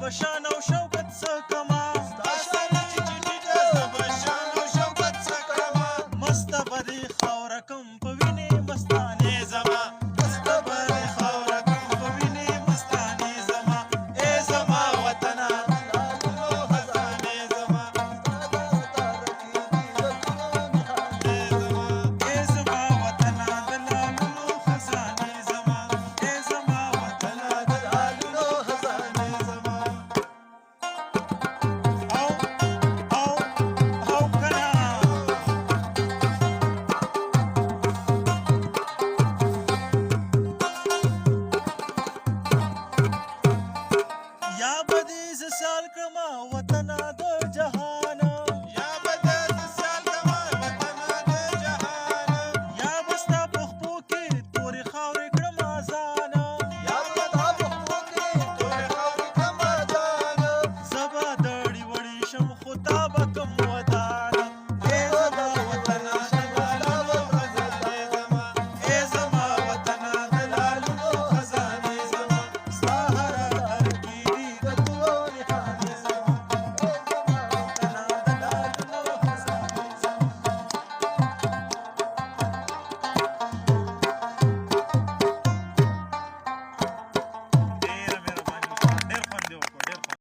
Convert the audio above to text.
به شان او شوکت څه کما ستا شانې چې ټیټه زه به شان او شوکت څه کړمه مسته به دې خاوره کم په وینې مستانې زما مسته به دې خاوره کړم په وینې مستانې زما ای زما وطنه لالونو خزانې زما ای زما وطنه د لالونو خزانې زما ای زما وطنه د لالونو خزانې زما او کنه یا به دې زه سال کړمه وطنه د جهان